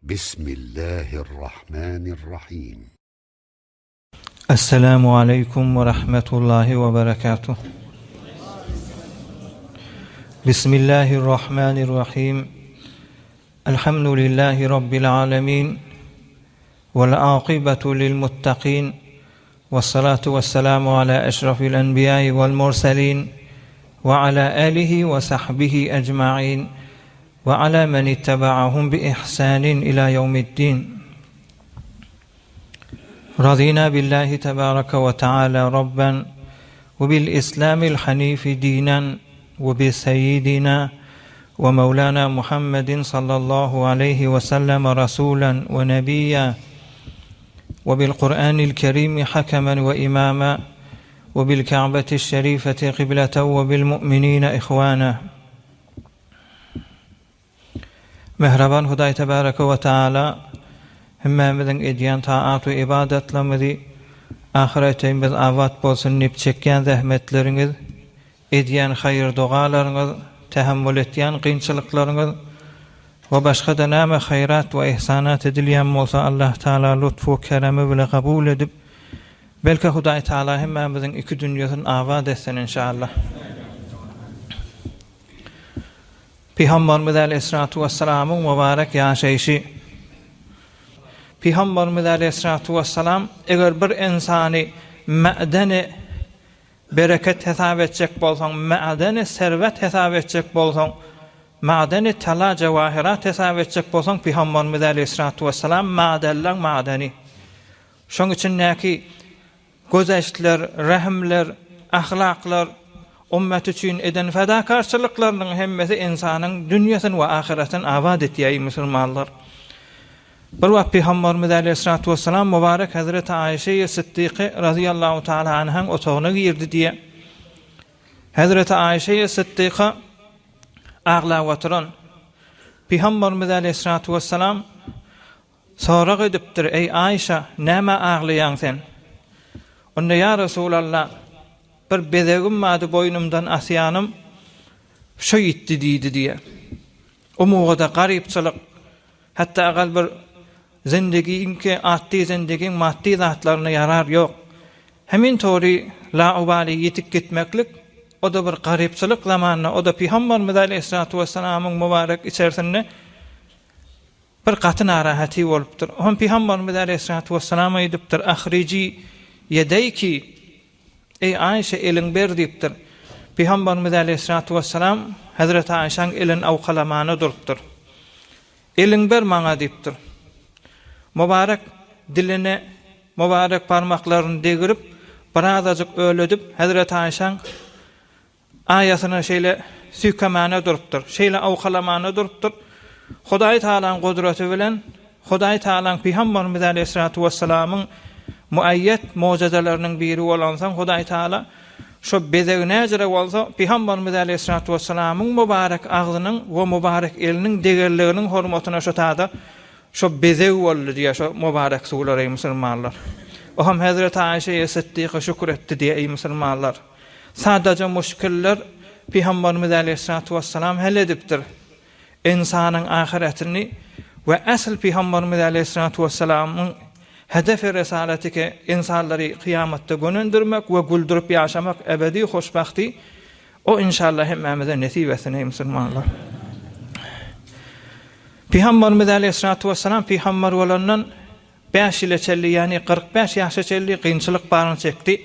بسم الله الرحمن الرحيم. السلام عليكم ورحمة الله وبركاته. بسم الله الرحمن الرحيم. الحمد لله رب العالمين والعاقبة للمتقين والصلاة والسلام على أشرف الأنبياء والمرسلين وعلى آله وصحبه أجمعين وعلى من اتبعهم بإحسان إلى يوم الدين. رضينا بالله تبارك وتعالى ربا وبالإسلام الحنيف دينا وبسيدنا ومولانا محمد صلى الله عليه وسلم رسولا ونبيا وبالقرآن الكريم حكما وإماما وبالكعبة الشريفة قبلة وبالمؤمنين إخوانا. Mehraban Huday Tebareke ve Teala hemmemizin ediyen taat ve ibadetlerimizi ahiretimiz avat bolsun nip çekken zahmetleriniz, ediyen hayır dualarınız, tahammül ettiyen qiyinçiliklarınız ve başka da näme hayrat ve ihsanat edilýän bolsa Allah Taala lütfu keremi bilen kabul edip belki Huday Taala hemmemizin iki dünýäsini avat etsin inşallah. Peygamberimiz Aleyhissalatu vesselam'ın mübarek yaşayışı. Peygamberimiz Aleyhissalatu vesselam eger bir insany ma'dani bereket hesap etjek bolsaň, ma'dani servet hesap etjek bolsaň, ma'dani tala jawahirat hesap etjek bolsaň, Peygamberimiz Aleyhissalatu vesselam ma'danlaň ma'dani. Şoň üçin näki gözeşler, rahimler, ahlaklar ummet üçün eden fedakarçılıklarının hemmesi insanın dünyasını ve ahiretini avad etdiği Müslümanlar. Bir vakit Peygamberimiz Aleyhissalatu vesselam mübarek Hazreti Ayşe Sıddıkı radıyallahu ta'ala anh'ın otağına girdi diye. Hazreti Ayşe Sıddıkı ağla oturan Peygamberimiz Aleyhissalatu vesselam sorak edipdir: "Ey Ayşe, näme ağlayan sen?" Onda: "Ya Resulallah, bir bezegim madı boynumdan asyanım şu gitti" diýdi diye. O muğada garipçilik, hatta agal bir zindigimki atdi zindigin maddi zatlaryna yarar yok. Hemin tori laubali yetip gitmeklik, o da bir garipçilik zamanına, o da Peygamberimiz Aleyhissalatu vesselam'ın mübarek içerisinde bir katı narahati bolupdyr. O Peygamberimiz Aleyhissalatu vesselam'a edipdir: "Ahrici yedeyki, ey Ayşe, elin ber" diýipdir. Peygamberimiz Aleyhissalatu vesselam Hazreti Ayşe'nin elin awkalamany durupdyr. "Elin ber maňa" diýipdir. Mübarek dilini, mübarek parmaklaryny degirip, birazajyk öledip Hazreti Ayşe'nin ayasyna şeýle süýkemany durupdyr. Şeýle awkalamany durupdyr. Hudaý Taala'nın gudreti bilen, Hudaý Taala'nın Peygamberimiz Aleyhissalatu vesselam'ın muayyet mucizelerinin biri olansan, Hudaý Taala şu bezegine jere bolsa Peygamberimiz Aleyhissalatu vesselam'ın mübarek agzynyň we mübarek eliniň degerliginiň hormatyna şu taada şu bezeg boldy diýe şu mübarek suwlar ey musulmanlar. O hem Hazreti Ayşe Sıddık'a şükür etdi diye ey musulmanlar. Sadaca müşkiller Peygamberimiz Aleyhissalatu vesselam hal edipdir. İnsanyň ahiretini ve asl Peygamberimiz Aleyhissalatu vesselam'ın hedefi resaletike insanları kıyamette gönendirmek ve güldürüp yaşamak, ebedi hoşbahti, o inşallah hemmemize nesip etsin ey Müslümanlar. Peygamberimiz Aleyhissalatu vesselam Peygamber olandan 5 ýyl çelli, yani 45 ýaşa çelli kynçylyk baryny çekdi.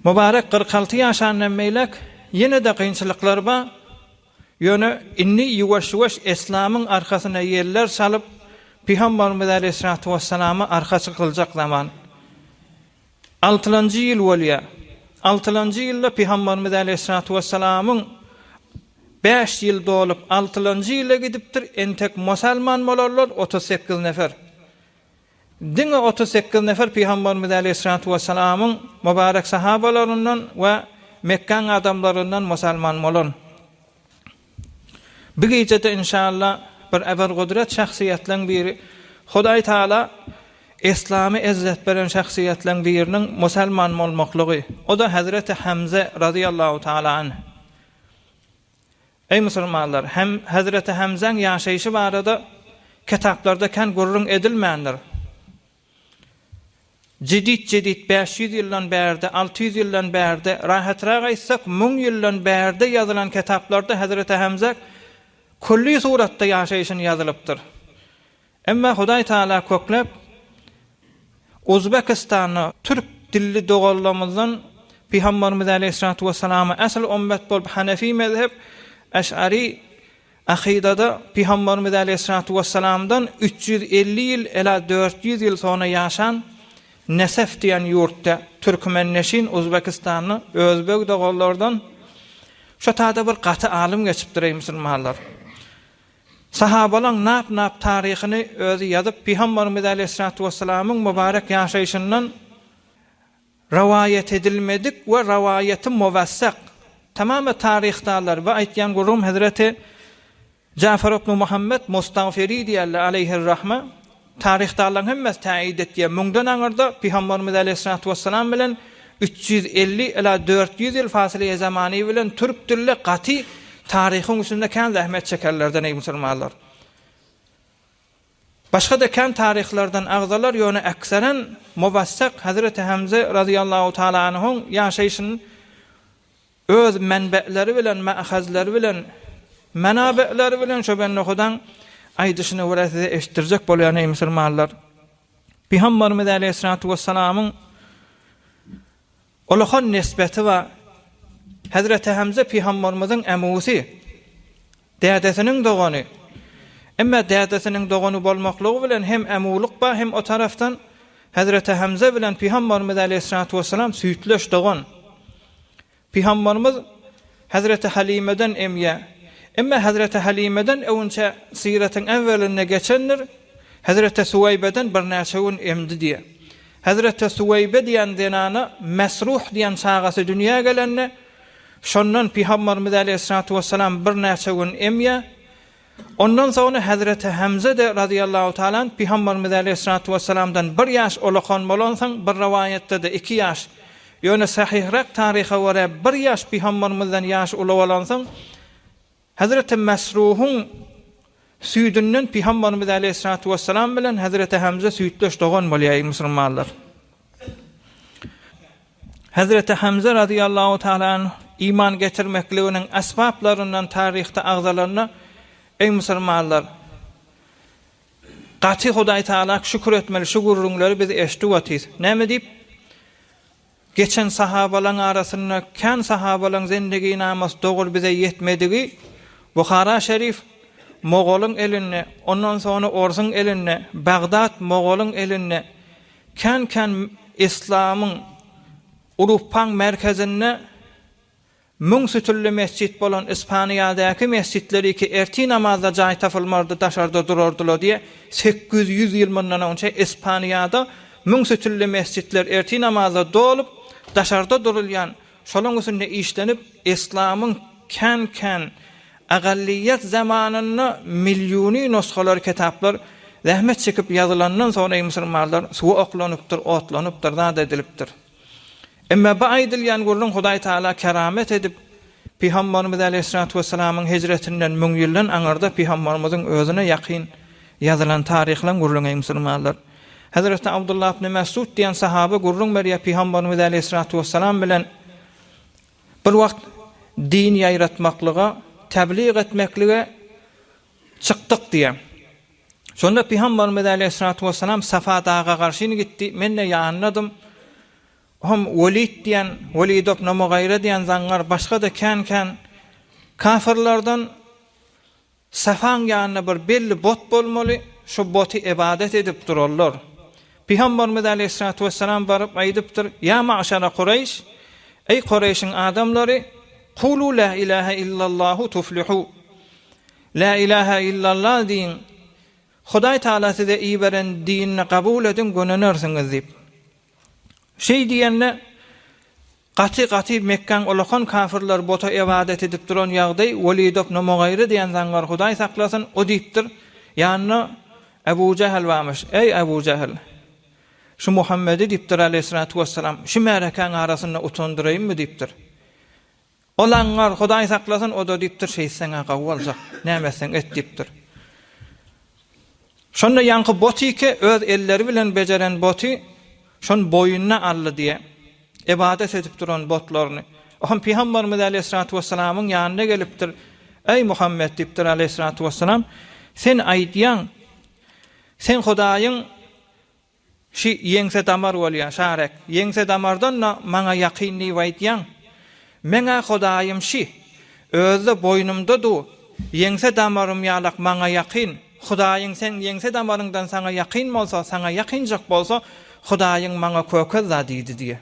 Mübarek 46 ýaşandan meýlek ýene de kynçylyklar bar. Ýöne inni ýuwaş-ýuwaş İslamyň arkasyna ýerler salyp Peygamberimiz Aleyhissalatu vesselam'a arkası kılacak zaman 6-njy ýyl bolýar. 6-njy ýylda Peygamberimiz Aleyhissalatu vesselam'ın 5 ýyl dolup 6-njy ýyla gidipdir. Entek musulman bolarlar 38 nefer. Diňe 38 nefer Peygamberimiz Aleyhissalatu vesselam'ın mübarek sahabalarından we Mekkan adamlarından musulman bolan. Bu gecede inşallah bir eber gudret şahsiýetleň biri, Hudaý Taala İslamy izzet beren şahsiýetleň biriniň musulman bolmaklygy. O da Hazreti Hamza radıyallahu taala anh. Ey musulmanlar, hem Hazreti Hamza'nın yaşayışı barada kitaplarda kan gurrun edilmeyenler. Cedid 500 yıldan berde, 600 yıldan berde, rahatrağa aýtsak 1000 yıldan berde yazılan kitaplarda Hazreti Hamza kulli suratda yaşayışını yazılıptır. Emma Hudaý Taala köklep Uzbekistan'ı Türk dilli dogallamızdan Peygamberimiz Aleyhissalatu vesselam'a asl ümmet bolup Hanefi mezhep Eş'ari akidada Peygamberimiz Aleyhissalatu vesselam'dan 350 yıl ila 400 yıl sonra yaşan Nesef diýen ýurtda Türkmenneşin Uzbekistan'ı özbek dogallardan şu taýda bir gaty alim geçipdir ey musulmanlar. Sahabalar nap tarihini özü yazıp Peygamberimiz Aleyhissalatu vesselam'ın mübarek yaşayışından rivayet edilmedik ve rivayeti muvassak tamamı tarihdalar ve aýtýan gurum Hazreti Cafer ibn Muhammed Mustagfiri diýerler aleyhirrahme tarihdalarning hemmesi taýid etdiýär. Müňden aňyrda Peygamberimiz Aleyhissalatu vesselam bilen 350 ila 400 yıl fasile zamany bilen türk dilli gaty tarihyň üstünde kan zähmet çekerlerden ey musulmanlar. Başga da kan tarihlerden agzalar ýöne ekseren muvassak Hazreti Hamza radıyallahu taala anhuň ýaşaýyşyny öz menbeleri bilen, ma'hazları bilen, menabeleri bilen şo bennohudan aýdyşyny wurasy eşitdirjek bolýan ey musulmanlar. Peygamberimiz Aleyhissalatu vesselam'ın olahan nisbeti we Hazreti Hamza Peygamberimizin emusi, dädesiniň dogany. Emma dädesiniň dogany bolmaklygy bilen hem emuluk ba hem o taraftan Hazreti Hamza bilen Peygamberimiz Aleyhissalatu vesselam süýtleş dogan. Peygamberimiz Hazreti Halime'den emýe. Emma Hazreti Halime'den öňçe siretin evveline geçenler Hazreti Suwaybe'den bir näçe emdi diýe. Hazreti Suwaybe diýen denana Mesruh diýen sagasy dünýä gelenne şondan Peygamberimiz Aleyhissalatu vesselam bir näçe gün emýe. Ondan sonra Hazreti Hamza de radıyallahu taala Peygamberimiz Aleyhissalatu vesselam'dan bir yaş olakan bolansaň bir rivayette de 2 yaş. Ýöne sahihrak tariha wara bir yaş Peygamberimizden yaş olawalansaň Hazreti Mesruh'un süýdünden Peygamberimiz Aleyhissalatu vesselam bilen Hazreti Hamza süýtleş dogan bolýar musulmanlar. Hazreti Hamza radıyallahu taala iman getirmekliginiň asbaplaryndan tarihte agzalarına ey musulmanlar gaty Hudaý Taala şükür etmeli şu gurrunlary biz eşdip atyz. Näme diýip geçen sahabalaryň arasynda kan sahabalaryň zendigi namas dogul bize yetmedigi Bukhara şerif Moğolun eline, ondan sonra Orsun eline, Bagdad Moğolun eline kan İslam'ın Urupan merkezine münsütüllü mescit bolan İspanya'daki mescitleri ki erti namazda cay tapılmardı, daşarda dururdular diye 800 yıl bundan önce İspanya'da münsütüllü mescitler erti namazda dolup daşarda durulyan şolun üstünde işlenip İslam'ın kan agalliyet zamanını milyoni nusxalar kitaplar zahmet çekip yazılandan sonra ey musulmanlar suwa oklanıptır, otlanıptır, da ediliptir. Emma ba'ydilyan gurrun Hudaý Taala keramet edip Peygamberimiz Aleyhissalatu vesselam'ın hicretinden 1000 ýyldan aňarda Peygamberimizin özüne ýakyn yazılan tarihlen gurrun ey musulmanlar. Hazreti Abdullah ibn Mesud diýen sahaba gurrun berýär Peygamberimiz Aleyhissalatu vesselam bilen bir wagt din ýaýratmaklyga, tebliğ etmeklige çykdyk diýär. Şonda Peygamberimiz Aleyhissalatu vesselam Safa dağa garşyny gitdi. Men de ýanladım. Hom Walid diýen, Walid ibn Mughira diýen zangar başga da kan kafirlerden Safan ýanyna bir belli bot bolmaly, şu boty ibadet edip durarlar. Peygamberimiz Aleyhissalatu vesselam baryp aýdypdyr: "Ya ma'şara Qurayş, ey Qurayşyň adamlary, qulu la ilaha illallahu tuflihu." La ilaha illallah diýin. Hudaý Taala size iyi beren dinini kabul edin, gönenirsiňiz diýip. Şey diýende gaty Mekkan olakan kafirler bota ibadet edip duran ýagdaý Walid ibn Mughira diýen zangar Hudaý saklasyn o diýipdir. Ýanyna Abu Jahl varmış. Ey Abu Jahl, şu Muhammedi diýipdir Aleyhissalatu vesselam, şu mereken arasynda utandyraýmmy diýipdir. Olanlar Hudaý saklasyn o da diýipdir, şey seňe gawwaljak, näme sen et diýipdir. Şonda yankı boti ki öz elleri bilen beceren boti şon boyunna allı diye ibadet edip duran botlarını. Ohum Peygamberimiz Aleyhissalatu vesselam'ın yanına gelipdir. Ey Muhammed diptir Aleyhissalatu vesselam, sen aydiyan, sen Hudaýyň şi ýeňse damar bolýan şarek. Ýeňse damardan maňa ýakynly aýdýan. Meňe Hudaýym şi özde boynumda du. Ýeňse damarym ýalak maňa ýakyn. Hudaýyň sen ýeňse damaryňdan saňa ýakyn bolsa, saňa ýakynjak bolsa, Hudaýyň maňa köke zadydy diye.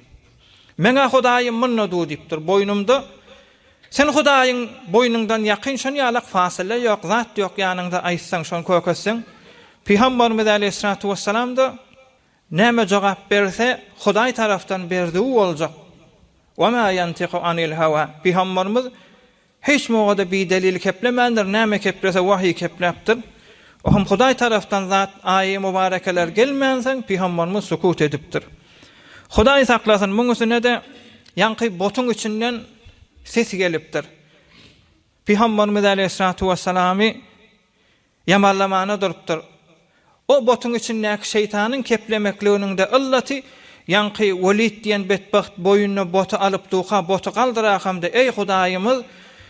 Meňe Hudaýym munna du dipdir boynumda. Sen Hudaýyň boynundan ýakyn şon ýalak fasile ýok, zat ýok ýanyňda aýtsaň şon kökeseň. Peygamberimiz Aleyhissalatu vesselam da näme jogap berse Hudaý tarapdan berdiği boljak. Wa ma yantiqu anil hawa. Peygamberimiz hiç mogada bir delil keplemendir, näme keplese wahy keplepdir. Ohum Hudaý tarapdan zat aýy mübarekeler gelmenseň Peygamberimiz sukut edipdir. Hudaý saklasyn, muňa üstüne de ýanky botuň içinden ses gelipdir. Peygamberimiz Aleyhissalatu vesselamy yamallamana durupdyr. O botuň içindäki şeytanyň keplemekliginiň de illati ýanky Walid diýen betbaht boyunna botu alyp duha botu galdyrakam de ey Hudaýymyz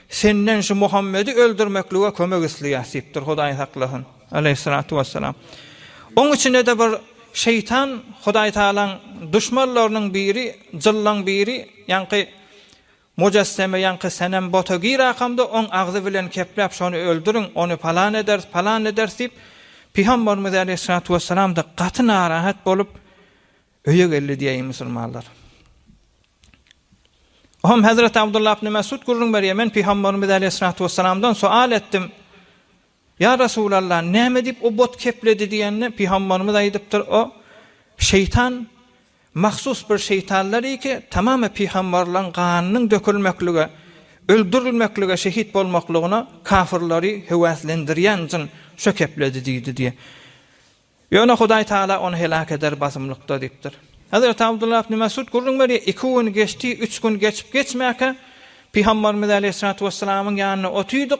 senden şu Muhammedi öldürmeklige kömek isleýärdir Hudaý saklasyn Aleyhissalatu vesselam. Oň içinde de bir şeytan Hudaý Taalaň düşmanlarynyň biri, jyllan biri ýanky mujasseme ýanky senem botu girakamda oň agzy bilen keplep şonu öldürün, onu palan eder diýip Peygamberimiz Aleyhissalatu vesselam da gaty narahat bolup öýe geldi diýen musulmanlar. Ohum Hazrat Abdullah ibn Mesud gurrun beriye men Peygamberimiz Aleyhissalatu vesselamdan sual etdim. Ya Resulallah näme dip o bot kepledi diýenne Peygamberimiz aýdypdyr o şeytan mahsus bir şeytanlar ki tamamı Peygamberlerin ganynyň dökülmeklige, öldürilmeklige, şehit bolmaklygyna kafirleri hewaslendirýän jin şo kepledi diýdi diye. Ýöne Hudaý Taala onu helak eder basymlykda dipdir. Hazrat Abdullah ibn Mesud gurrun beri 2 gün geçti, 3 gün geçip geçmäke Peygamberimiz Aleyhissalatu vesselam'ın ýanyna otýdyk.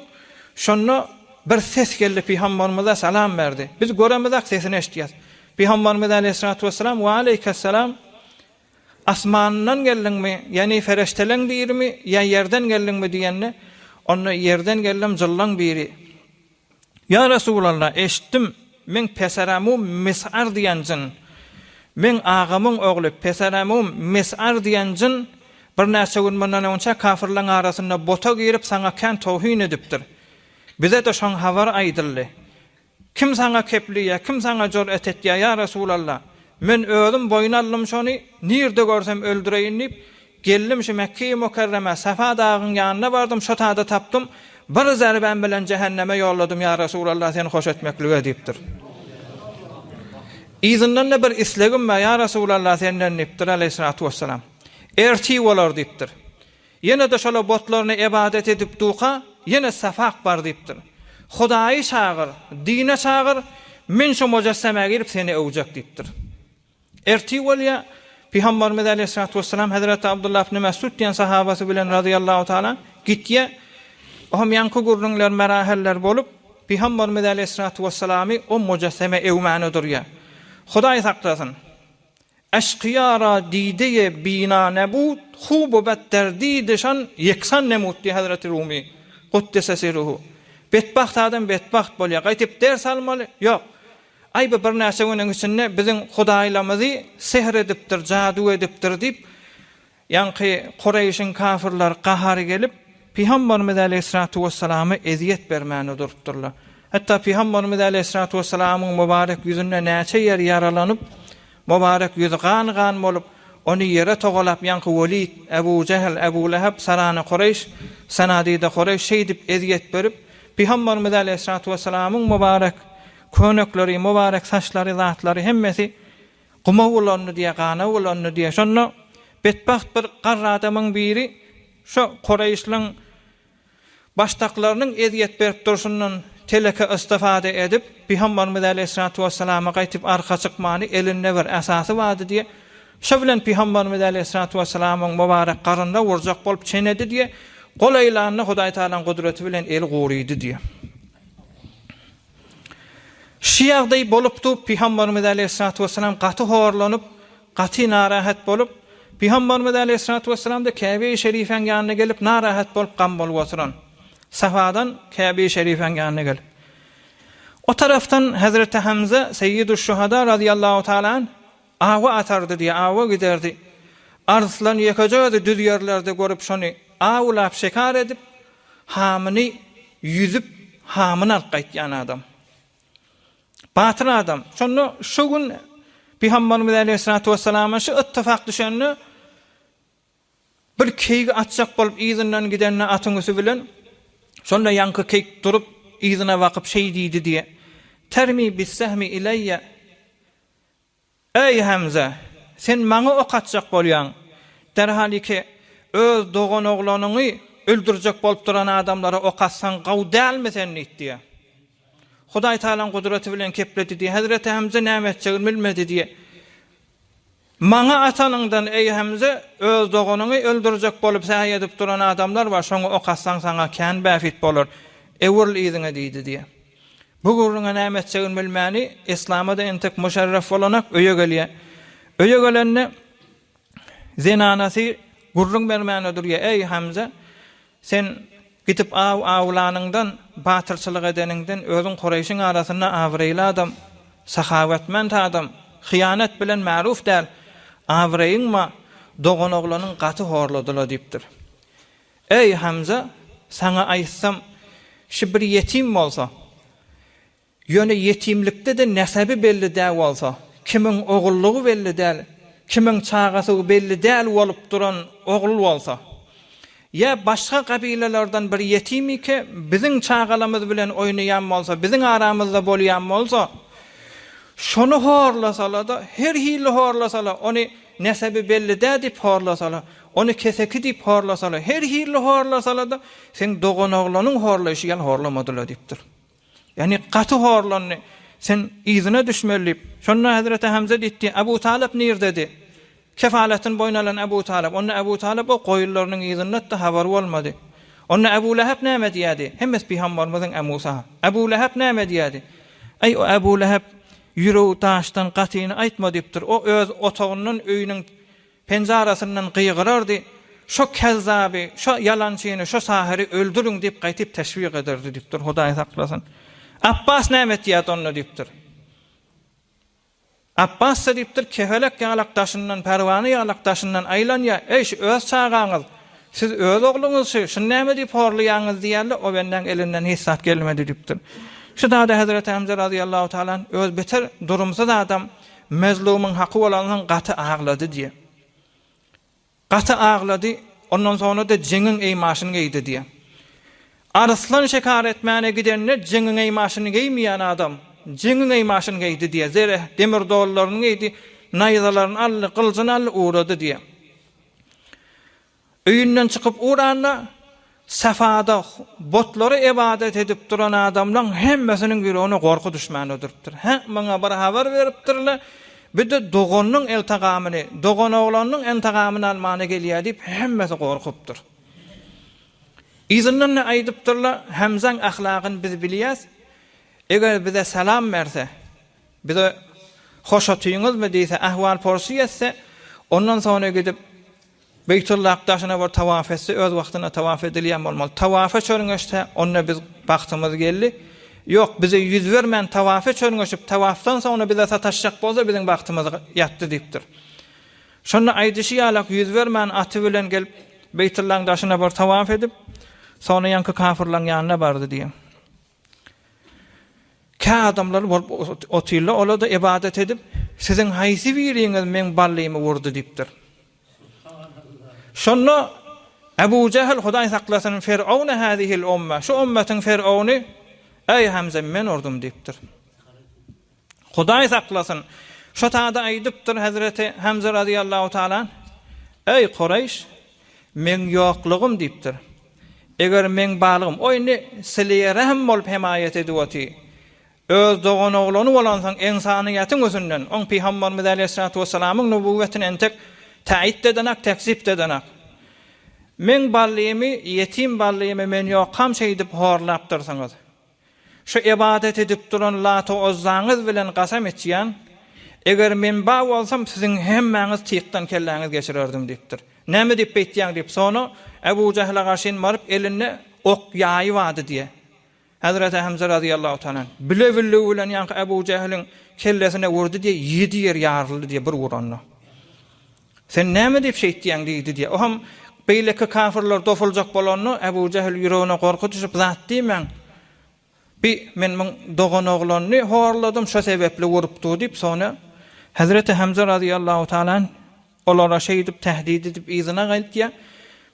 Şonu bir ses geldi Peygamberimize salam berdi. Biz göremezek sesini eşitýäs. Peygamberimiz Aleyhissalatu vesselam we aleyhisselam asmandan geldiňmi, ýani ferişteleň birimi, ýa ýerden geldiňmi diýenne, onu ýerden geldim jyllan biri. Ya Resulallah eşitdim, men peseramum Mis'ar diýen jin. Men agamyň ogly peseramum Mis'ar diýen jin bir näçe gün mundan önce kafirlaryň arasynda bota girip saňa kan tawhin edipdir. Bize de şoň habar aýdyldy. Kim saňa kepliýär, kim saňa jur'at etýär ya Resulallah? Men özüm boýnallym şonu nirde görsem öldüreýin diýip geldim şu Mekke-i Mukarreme Safa dagynyň ýanyna bardym, şo taýda tapdym. Bir zerben bilen cehenneme ýolladym ya Resulallah seni hoş etmeklige diýipdir. Izinden de bir islegim we ya Resulallah senden diýipdir Aleyhissalatu vesselam. Erti bolar diýipdir. Ýene de şola botlaryny ibadet edip duqa, ýene safaq bar diýipdir. Hudaýy çagyr, dine çagyr, men şu mujassama girip seni öwjek diýipdir. Erti bolýa Peygamberimiz Aleyhissalatu vesselam Hazrat Abdullah ibn Mesud diýen sahabasy bilen radıyallahu taala gitýe. Ohum ýanky gurrunlar meraheller bolup Peygamberimiz Aleyhissalatu vesselamy o mujassama ewmäne durýar. Hudaý saklasyn. Eşqiyara dideye bina nebut, hubu betterdidişan yeksan nemut diye Hazreti Rumi. Kuddese siruhu. Betbaht adam betbaht bolýar. Gaýtyp ders almaly? Ýok. Aýby bir näçe güniň içinde biziň Hudaýlamyzy sehr edipdir, jadu edipdir diýip ýanky Qurayşyň kafirler gahary gelip Peygamberimiz Aleyhissalatu vesselamy eziyet bermäne durupdyrlar. Hatta Peygamberimiz Aleyhissalatu vesselamyň mübarek ýüzünde näçe ýer yaralanyp mübarek ýüzi gan bolup onu ýere togalap ýanky Walid, Ebu Cehl, Ebu Leheb, sarany Qurayş, sanadida Qurayş şeýdip eziyet berip Peygamberimiz Aleyhissalatu vesselamyň mübarek könekleri, mübarek saçlary, zatlary hemmesi guma bolandy diýe, gana bolandy diýe. Şonu betbaht bir garra adamyň biri şu Qurayşlyň baştaklarynyň eziyet berip durşundan teleke istifade edip Peygamberimiz Aleyhissalatu vesselama gaýtyp arka çykmany elinde bir asasy wady diye şo bilen Peygamberimiz Aleyhissalatu vesselamyň mübarek garynda wurjak bolup çenedi diye golaýlanyny Hudaý Taalaň gudraty bilen el gorydy diye. Şu ýagdaý bolupdy, Peygamberimiz Aleyhissalatu vesselam gaty horlanyp, gaty narahat bolup, Peygamberimiz Aleyhissalatu vesselam da Käbe-i Şerifeň ýanyna gelip narahat bolup gam bolup oturan. Safadan Käbe-i Şerifeň ýanyna gelip. O taraftan Hazreti Hamza Seyyiduş Şuhada radıyallahu ta'ala awa atardy diye awa giderdi. Arslan yekajady düz ýerlerde görüp şonu awlap şekar edip hamyny yüzüp hamyny alyp gaýtýan adam. Batır adam. Şonu şu gün Peygamberimiz Aleyhissalatu vesselam'a şu ittifak düşenni bir keygi atjak bolup izinden gidenine atyňysy bilen şonda ýanky keyik durup izine wakyp şey diýdi diye. Termi bis-sehmi ilayya. Ey Hamza, sen maňa ok atjak bolýan. Derhali ki öz doğan oglanyny öldürjek bolup duran adamlara ok atsan gaw dälmi sen diýdi. Hudaý Taalaň gudraty bilen kepledi diye. Hazreti Hamza näme etjegini bilmedi diye. Maňa atanyňdan ey Hamza öz doğanyny öldürjek bolup sähä edip duran adamlar var. Şoňa ok atsaň saňa kän bäfit bolar. Ewirl iziňe diýdi diye. Bu gurruna näme etjegini bilmäni İslamda da entek müşerref bolanak öýe gelýär. Öýe gelenne zenanasy gurrun bermänidir ýa ey Hamza sen gitip awlanyňdan batyrçylyk edeniňden özüň Qurayşyň arasynda awreýli adam, sahawatmand adam, hyýanat bilen ma'ruf däl. Awreýinma dogan oglanyň gaty horladylar diýipdir. Ey Hamza, sana aýtsam, şu bir yetim bolsa, ýöne yetimlikde de nesebi belli däl bolsa, kimiň ogullugy belli däl, kimiň çagasy belli däl bolup duran ogul bolsa, ya başga kabilelerden bir yetim ki biziň çagalamyz bilen oýnaýan bolsa, biziň aramyzda bolýan bolsa, şonu horlasalar da her hili horlasalar, onu nesebi belli dä dip horlasalar, onu keseki dip horlasalar, her hili horlasalar da sen dogan oglanyň horlaýşy ýal horlamadylar dipdir. Yani gaty horlanyny sen izine düşmeli. Şonda Hazreti Hamza diýdi, Abu Talib nir dedi. Kefaletin boynalan Abu Talib. Onna Abu Talib o goýullarynyň izinden de habar bolmady. Onna Abu Lahab näme diýdi? Hemmes Peygamberimiziň Amusa. Abu Lahab näme diýdi? Ey o Abu Lahab ýüregi taşdan gatyny aýtma diýipdir. O öz otagynyň öýüniň penjarasyndan gyýgyrardy. Şo kezzaby, şo yalançyny, şo sahiri öldürün diýip gaýtyp teşwik ederdi diýipdir. Hudaý saklasyn. Abbas näme diýdi onu diýipdir. Abbas diýipdir, kefelek ýalakdaşyndan, perwany ýalakdaşyndan aýlanya, ey öz çagaňyz, siz öz ogluňyz şu näme diýip horlaýaňyz diýerler, o benden elinden hiç sat gelmedi diýipdir. Şu da Hazreti Hamza radıyallahu ta'ala öz beter durumsuz adam mezlumyň haqqy bolanyň gaty ağlady diýe. Gaty ağladı, ondan sonra da jeňiň eýmaşyny giydi diye. Arslan şekar etmäne gidenler jeňiň eýmaşyny giymeýän adam, jeňiň eýmaşyny giydi diye. Zere demir dollaryny giydi, naýzalaryny ally, kılçyny ally uğrady diye. Öýünden çykyp uranda safada botlary ibadet edip duran adamlaryň hemmesiniň ýüregine gorku düşmäni ödüripdir. Maňa bir habar beripdirler. Bir de doganyň eltagamyny, dogan oglanyň eltagamyny almany gelýär diýip hemmesi gorkupdyr. İzinden aýdypdyrlar, Hamzaň ahlagyny biz bilýäs. Eger bize salam berse, bize hoş otyňyzmy diýse, ahwal porsiýetse, ondan sonra gidip Beytullah daşyna bir tawaf etse, öz wagtyna tawaf edilýän bolmaly. Tawafa çörüňeşde onna biz bagtymyz geldi. Yok bize yüz vermen tavafa çörüňeşip tavaftan sonra bize sataşacak bolsa biziň bagtymyz ýatdy diýipdir. Şonu aýdyşy ýalak yüz vermen aty bilen gelip Beytullah'ın daşyna bir tawaf edip sonra ýanky kafirlaryň ýanyna bardy diýe. Ka adamlar otyrlar olar da ibadet edip siziň haýsy biriňiz men ballymy wurdy diýipdir. Şonu Abu Cehl Hudaý saklasyn Firavun hadihil umma, şu ummatyň Firavuni ey Hamza men ordum diýipdir. Hudaý saklasyn. Şo taýda aýdypdyr Hazreti Hamza radıyallahu taala, ey Qurayş, men ýoklugym diýipdir. Eger men balygym, oýny sileye rahm bolup himayet edýärdi. Öz dogan oglany bolansaň insaniýatyň özünden, oň Peygamberimiz Aleyhissalatu vesselamyň nubowwetini entek taýit edenak, tekzip edenak. Men ballymy, ýetim ballymy men ýokam şey diýip horlapdyrsaňyz. şu ibadet edip duran Lat we Uzza'ňyz bilen gasam etýän, eger men ba bolsam siziň hemmäňiz tiýikden kelläňiz geçirirdim diýipdir. Näme diýip beýtýäň diýip sonra Ebu Cehle gaşyn maryp eline ok ýaýy wady diýe. Hazreti Hamza radıyallahu ta'ala bile bilen ýanky Ebu Cehil'in kellesine vurdu diye 7 yer yarıldı diye bir vuranla. Sen näme diýip şeýtdiň diýdi diye. O hem beýleki kafirler dofuljak bolanny Ebu Cehil ýüregine gorku düşüp zat diýmen. Men dogan oglanyny horladym şu sebepli vurupdy diýip sonra Hazreti Hamza radıyallahu ta'ala olara şeýdip tehdid edip izine gaýtdy.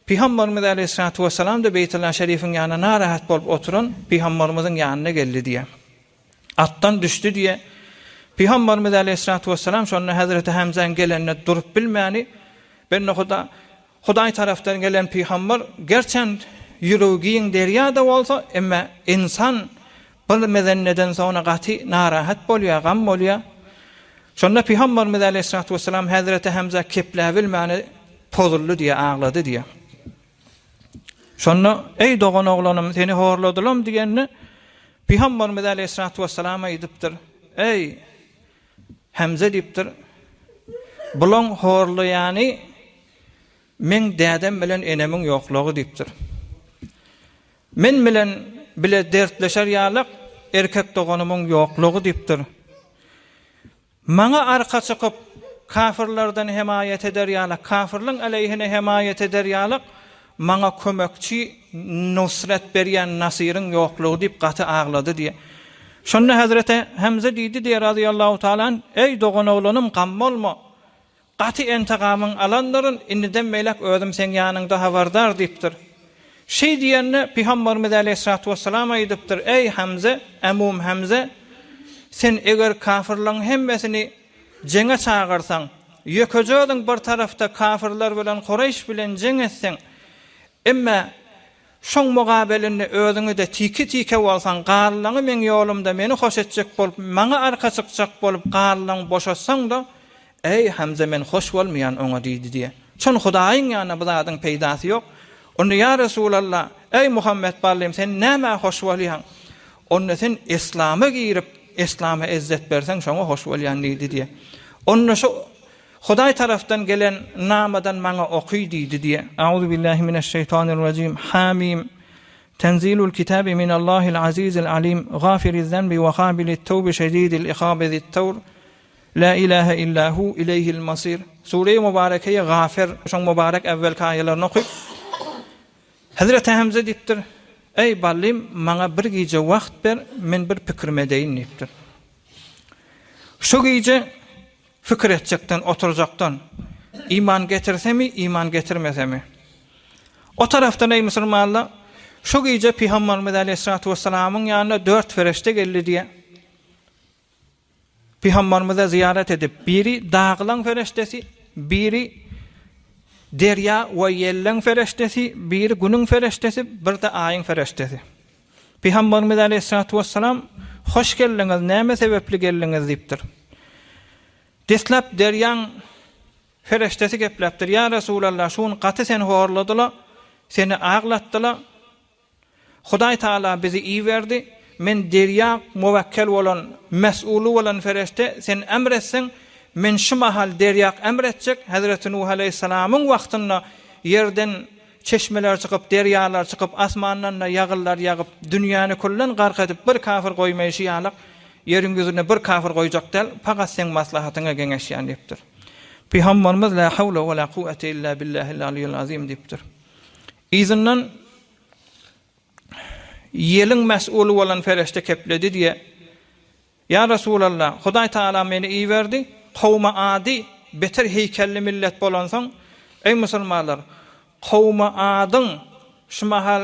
Peygamberimiz Aleyhissalatu vesselam da Beytullah Şerif'in yanına narahat bolup oturun, Peygamberimizin yanına geldi diye. Attan düştü diye. Peygamberimiz Aleyhissalatu vesselam şonda Hazreti Hamza'nın gelenine durup bilmeyeni, ben Hudaý taraftan gelen Peygamber gerçen yüregiň deryada bolsa, emma insan bilmeden neden sonra gaty narahat bolýar, gam bolýar. Şonda Peygamberimiz Aleyhissalatu vesselam Hazreti Hamza kepläp bilmeyeni pozullu diye ağladı diye. Şonda ey dogan oglanım seni horladylam diýenni Peygamberimiz Aleyhissalatu vesselam aýdypdyr. Ey Hamza diýipdir. Bulan horlaýany men dädem bilen enemiň ýoklugy diýipdir. Men bilen bile dertleşer ýalyk erkek doganymyň ýoklugy diýipdir. Maňa arka çykyp kafirlerden himayet eder ýalyk, kafirliň aleyhine himayet eder ýalyk, maňa kömekçi nusret berýän nasyryň ýoklugy diýip gaty ağlady diýe. Şonda Hazreti Hamza diýdi diýe radıyallahu ta'ala, ey dogan oglanım gam bolma. Gaty entegamyň alanlaryň indiden meýlek özüm sen ýanynda habardar diýipdir. Şeý diýende Peygamberimiz Aleyhissalatu vesselam aýdypdyr, ey Hamza, amum Hamza, sen eger kafirlaryň hemmesini jeňe çağırsaň, ýökejädiň bir tarafta kafirler bilen Qurayş bilen jeň etseň, emma şoň mugabelinde özüňi de tiki bolsaň, garlaňy men ýolumda meni hoş etjek bolup, maňa arka çykjak bolup, garlaň boşatsaň da, ey Hamza men hoş bolmaýan oňa diýdi diýe. Çon Hudaýyň ýanyna bu zadyň peýdasy ýok. Onda ya Resulallah, ey Muhammed balym sen näme hoş bolýan? Onda sen İslama girip, İslama izzet bersen şoňa hoş bolýan diýdi diýe. Onda şu Hudaý taraftan gelen namadan maňa okuy diýdi diýe. Auzu billahi mineşşeytanirracim. Hamim. Tenzilul kitabi minallahil azizil alim. Gafiriz zenbi ve qabilit tawbi şedidil iqabi zit-tawr. La ilahe illa hu ileyhil masir. Sure-i mübarekeye Gafir. Şoň mübarek evvelki aýalaryny okuyup Hazreti Hamza diýipdir. Ey balym, maňa bir gije wagt ber, men bir pikirme deýin diýipdir. Şu gije fikir etjekden, oturajakdan iman getirsemi, iman getirmesemi. O taraftan ey musulmanlar, şu gije Peygamberimiz Aleyhissalatu vesselam'ın ýanyna 4 ferişte geldi diýe. Peygamberimize ziyaret edip, biri dağılan feriştesi, biri derya we yellen feriştesi, biri günüň feriştesi, bir de aýyň feriştesi. Peygamberimiz Aleyhissalatu vesselam, hoş geldiňiz, näme sebepli geldiňiz diýipdir. Deslap deryan feriştesi gepläpdir. Ya Resulallah, şuň gaty seni horladylar, seni ağlatdylar. Hudaý Taala bizi iyi verdi. Men derya muwakkal bolan, mes'ulu bolan ferişte sen emretsen, men şu mahal derya emretjek. Hazreti Nuh aleyhissalamyň wagtynda yerden çeşmeler çykyp, deryalar çykyp, asmandan da ýagyllar ýagyp, dünýäni kullan gark edip bir kafir goýmaýşy ýalyk. Yerin gözüne bir kafir goýjak del, pagat sen maslahatyňa geňeşýän diýipdir. Peygamberimiz la hawla we la quwwete illa billahil aliyyil azim diýipdir. Izinden yelin mes'ulu bolan ferişte kepledi diye. Ya Resulallah, Hudaý Taala meni iyi verdi. Kawma adi beter heykelli millet bolansaň, ey musulmanlar, kawma adyň şu mahal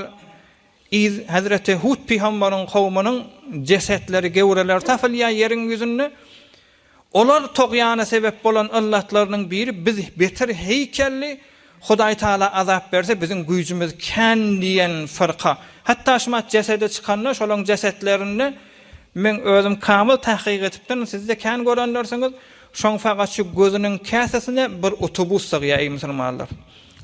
Hazreti Hud Peygamberiň kawmynyň cesetleri, gewreler tafylýan ýeriň ýüzünde olar togyana sebep bolan illatlarynyň biri biz beter heykelli Hudaý Taala azap berse biziň güýjümiz kän diýen fırka. Hatta şumat cesede çykanlar şolaň cesetlerini men özüm kamil tahqiq etipden sizde kän görenlersiňiz şoň fagat şu gözüniň käsesine bir otobus sığýar ey musulmanlar.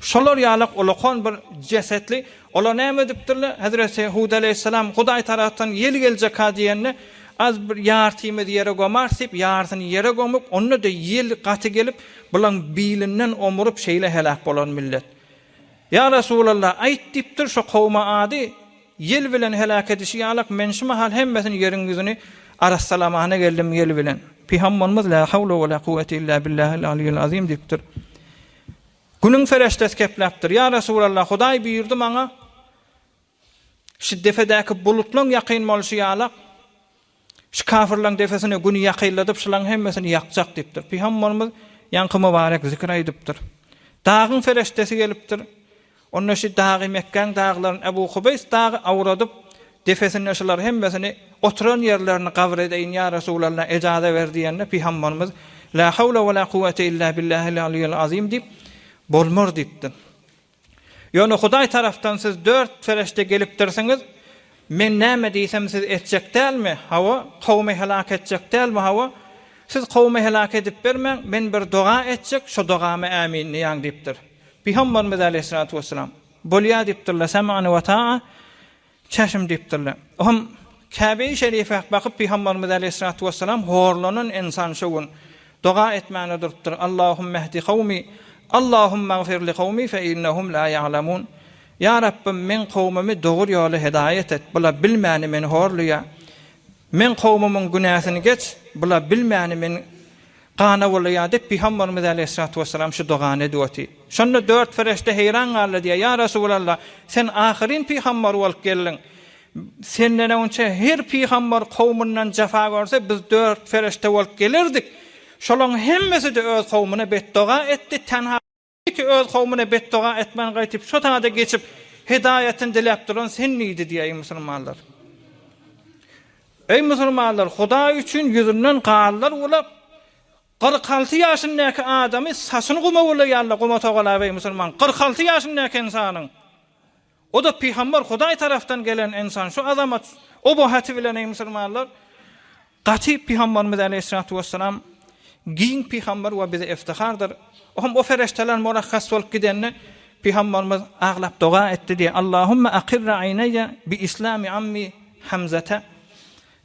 Şolar ýalak ulakon bir cesetli, ola näme dipdirler? Hazreti Hud aleyhisselam Hudaý tarapdan ýel geljek ha diýenne az bir ýartymy ýere gomarsyp, ýartyny ýere gomup, onu da ýel gaty gelip, bulan bilinden omurup şeýle helak bolan millet. Ya Resulallah, aýt dipdir şu kowma ady, ýel bilen helak edişi ýalak men şu mahal hemmesini ýeriňizni arassalamana geldim ýel bilen. Peygamberimiz la havle ve la kuvvete illa billahil aliyyil azim dipdir. Günün fereştes kepläpdir. Ya Resulallah, Hudaý buyurdy maňa, şu defedäki bulutlaň ýakyn bolşy ýalak, şu kafirlaň defesine güni ýakynladyp şulaň hemmesini ýakjak dipdir. Peygamberimiz ýanky mübarek zikir aýdypdyr. Dağın fereştesi gelipdir. Onun şu dağı Mekkeň dağlaryny Ebu Hubeys dağı awradyp defesine şular hemmesini oturan yerlerini gavr edeyin ya Resulallah ecaze ver diýende Peygamberimiz la havle ve la kuvvete illa billahil aliyyil azim dip bolmur dipdir. Ýöne Hudaý tarapdan siz 4 fereşte gelipdirsiňiz, men näme diýsem siz etjek dälmi? Hawa kowmy helak etjek dälmi hawa? Siz kowmy helak edip bermeň, men bir dua etjek, şo duamy amin diýen dipdir. Peygamberimiz aleyhissalatu vesselam bolýa dipdirler, sem'an ve ta'a, çeşim dipdirler. Hom Kabe-i Şerife bakyp Peygamberimiz aleyhissalatu vesselam horlanan insan şogun dua etmäne durupdyr. Allahumme ehdi kavmi, Allahumme gfir li kavmi fe innahum la ya'lamun. Ya Rabbim, men kowmymy dogry ýola hidayet et. Bula bilmäni men horluya. Men kowmymyň günahyny geç, bula bilmäni men gana bolýar dep Peygamberimiz aleyhissalatu vesselam şu dogany edýärdi. Şonda 4 fereşte heyran galdy diýär. Ya Resulallah, sen ahirin peygamber bolup geldiň. Senden önce her peygamber kowmundan jafa görse biz 4 fereşte bolup gelirdik. Şolaň hemmesi de öz kowmuna beddua etdi. Tenha ki öz kowmuna beddua etmen gaýtyp şo taňda geçip hidayetin dilep duran sen neydi diýär musulmanlar. Ey musulmanlar, Hudaý üçin ýüzünden gallar ulap 46 ýaşyndaky adamy saçyny guma bolýarlar, guma togalar ey musulman. 46 ýaşyndaky insanyň. O da Peygamber Hudaý tarafdan gelen insan, şu azamat, o bohaty bilen ey musulmanlar. Gaty Peygamberimiz aleyhissalatu vesselam giň Peygamber we bize iftihardyr. O fereşteler murakhas bolup gidenne Peygamberimiz aglap dua etdi diye. Allahumme aqirra aynaya bi islami ammi Hamzata.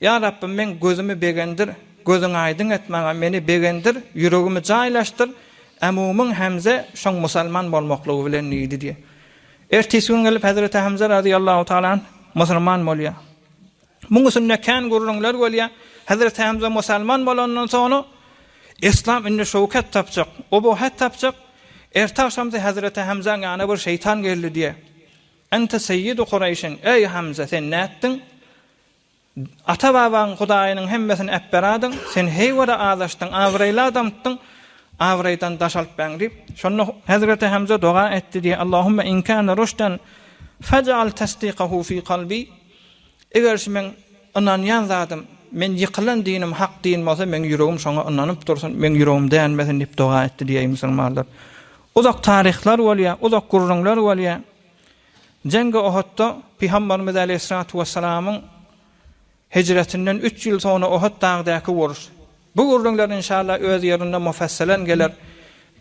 Ya Rabbim, men gözümü begendir, gözüň aýdyn etmäňe meni begendir, ýüregimi jaýlaşdyr. Amumyň Hamza şoň musulman bolmaklygy bilen nidi diye. Ertesi gün gelip Hazreti Hamza radıyallahu ta'ala musulman bolýar. Muňa sünne kan gurulňlar bolýar. Hazreti Hamza musulman bolandan soňra İslam indi şowkat tapjak, o bu hat tapjak. Erta akşamda Hazreti Hamza'nın ýanyna bir şeytan geldi diye. Ente seyyidu Qurayşin, ey Hamza, sen nätdiň? Ata babaň Hudaýynyň hemmesini äpberadyn, sen heýwara azaşdyň, awraýly adamdyň, awraýdan daşalyp bäňdip. Şonu Hazreti Hamza dua etdi diye. Allahumme in kana rushdan faj'al tasdiqahu fi qalbi. Eger men ananýan zatym, men ýykylan dinim hak din bolsa, men ýüregim şoňa ananyp dursun, men ýüregim däňmesin dip dua etdi diye musulmanlar. Uzak tarihler bolýar, uzak gurrunlar bolýar. Jenge Uhudda Peygamberimiz aleyhissalatu vesselamyň hicretinden 3 ýyl soňra Uhud dağdaky wuruş. Bu gurrunlar inşallah öz ýerinde mufassalen geler.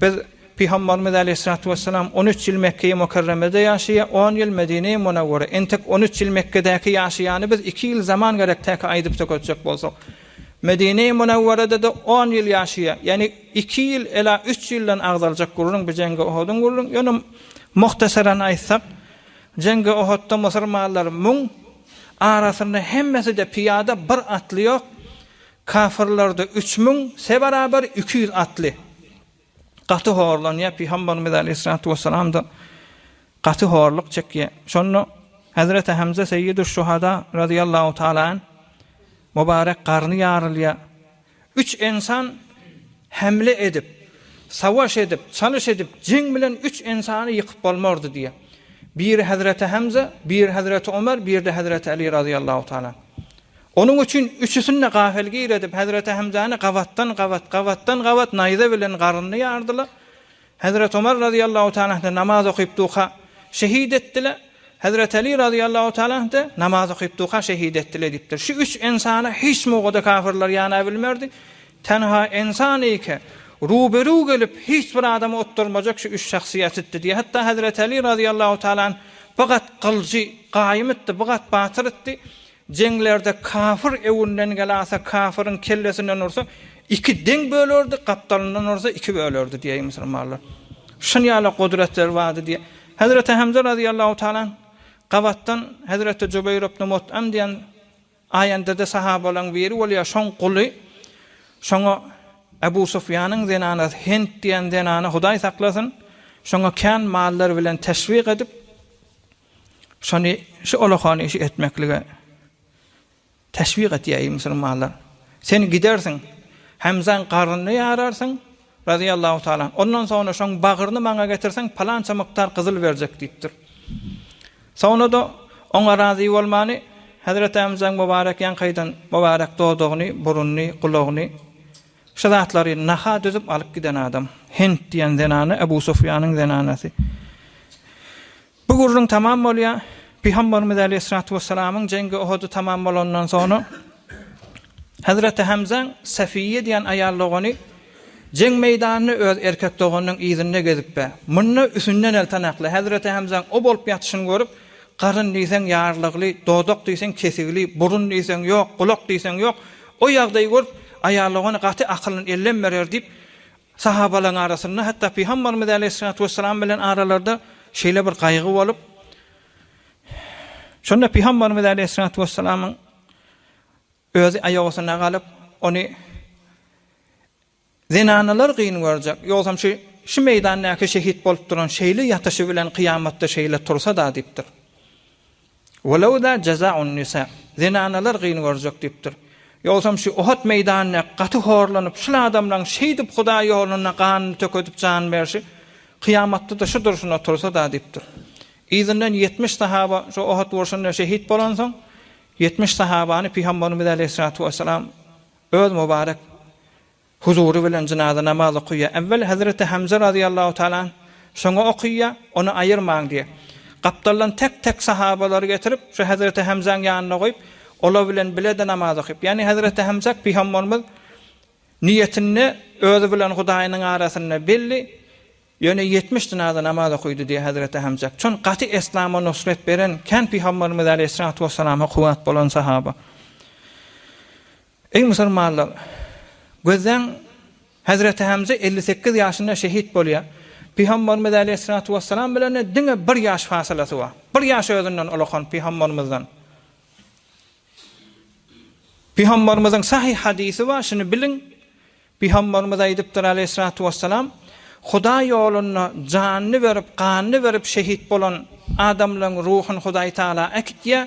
Biz Peygamberimiz aleyhissalatu vesselam 13 ýyl Mekke-i Mukarremede ýaşaýar, 10 ýyl Medine-i Munawwara. Entek 13 ýyl Mekke'däki ýaşaýany biz 2 ýyl zaman gerek täk aýdyp töketjek bolsak. Medine-i Munawwarada da 10 ýyl ýaşaýar. Yani 2 ýyl ela 3 ýyldan agdaljak gurrun bu jenge Uhud'un gurrun. Ýöne muhtasaran aýtsak, jenge Uhud'da musulmanlar muň arasynda hemmesi de piyada bir atly ýok. Kafirlerde 3000, se beraber 200 atly. Gaty horlanýar Peygamberimiz aleyhissalatu vesselam da gaty horluk çekýär. Şonu Hazreti Hamza Seyyiduş Şuhada radıyallahu ta'ala mübarek garny ýarylýar. 3 insan hamle edip, savaş edip, çalyş edip, jeng bilen 3 insany ýykyp bolmardy diýe. Biri Hazreti Hamza, biri Hazreti Ömer, biri de Hazreti Ali radıyallahu ta'ala. Onun üçin üçüsünde gafilge edip Hazreti Hamza'ny gavattan gavat naýza bilen garny ýardylar. Hazreti Ömer radıyallahu ta'ala da namaz okyp duha şehit etdiler. Hazreti Ali radıyallahu ta'ala da namaz okyp duha şehit etdiler dipdir. Şu 3 insana hiç mogada kafirler ýana bilmerdi. Tenha insan eke ruberu gelip hiç bir adamı otturmajak şu üç şahsiyetdi diye. Hatta Hazreti Ali radıyallahu taala fakat kılıcı qaym etdi, fakat batır etdi. Jenglerde kafir ewinden gelasa kafirin kellesinden ursa iki den bölürdü, kaptanından ursa iki bölürdü diye Müslümanlar. Şanyala kudretler vardı diye. Hazreti Hamza radıyallahu taala qavattan Hazreti Cübeyr ibn Mut'am diyen ayanda da sahabalan biri bolýar şoň guly şoňa Ebu Sufyan'ın zenanat Hind diyen zenana Hudaý saklasın. Şoňa kan mallar bilen teşvik edip şonu şu olahany işi etmeklige teşvik etýär Müslümanlar. Sen gidersin Hamza'nın qarnyny ýararsın radıyallahu taala. Ondan sonra şoň bagyryny maňa getirsen palança myktar kyzyl berjek diýipdir. Sonra da oňa razy bolmany Hazreti Hamza'nın mübarek ýankydan mübarek doğdugyny, burunny, gulagyny şu zatlary naha düzüp alyp giden adam. Hind diýen zenany Ebu Sufyan'ın zenanasy. Bu gurrun tamam bolýar. Peygamberimiz Aleyhissalatu vesselam'ın jengi Uhud tamam bolandan sonra Hazreti Hamza Safiye diýen aýallagyny jeng meýdanyny öz erkek doganynyň ýzyna gezip be. Munna üsünden eltanakly Hazreti Hamza o bolup ýatyşyny görüp garyn diýsen ýarlykly, dodok diýsen kesigli, burun diýsen ýok, gulak diýsen ýok. O ýagdaýy görüp aýallagyny gaty akylyny ellenmerer diýip sahabalaryň arasynda hatda Peygamberimiz Aleyhissalatu vesselam bilen aralarda şeýle bir gaýgy bolup şonda Peygamberimiz Aleyhissalatu vesselam'ın öz aýagyna galyp ony zenanalar gyn görjek. Ýogsam şu meýdandaky şehit bolup duran şeýle ýatyşy bilen kıyamatda şeýle tursa da diýipdir. Walaw da jazaa'un nisa. Zenanalar gyn görjek diýipdir. Ýogsam şu Uhud meýdanyna gaty horlanyp şu adamlaryň şeýdip Hudaý ýoluna gany tökedip jan berşi kıyamatda da şu durşuna tursa da diýipdir. İzinden 70 sahaba şu Uhud wurşunda şehit bolan soň 70 sahabany Peygamberimiz Aleyhissalatu vesselam öz mübarek huzuru bilen cenaza namazy okuyýar. Evvel Hazreti Hamza radıyallahu taala şoňa okuyýar, onu aýyrmaň diye. Kaptallan tek sahabalary getirip şu Hazreti Hamza'nın ýanyna goýup ola bilen bilede namaz okuyup. Yani Hazreti Hamza Peygamberimiz niyetini özü bilen Hudaýynyň arasyna belli. Yani 70 cenaza namaz okuydu diye Hazreti Hamza. Çon gaty İslam'a nusret beren kan Peygamberimiz Aleyhissalatu vesselam'a kuwat bolan sahaba. Ey musulmanlar, gözden Hazreti Hamza 58 ýaşynda şehit bolýar. Peygamberimiz Aleyhissalatu vesselam bilen diňe 1 ýaş fasylasy bar. 1 ýaş özünden olakan Peygamberimizden. Peygamberimizin sahih hadisi var, şunu bilin. Peygamberimiz aýdypdyr Aleyhissalatu vesselam Hudaý ýoluna janyny berip, ganyny berip şehit bolan adamlaryň ruhun Hudaý Taala akitýär.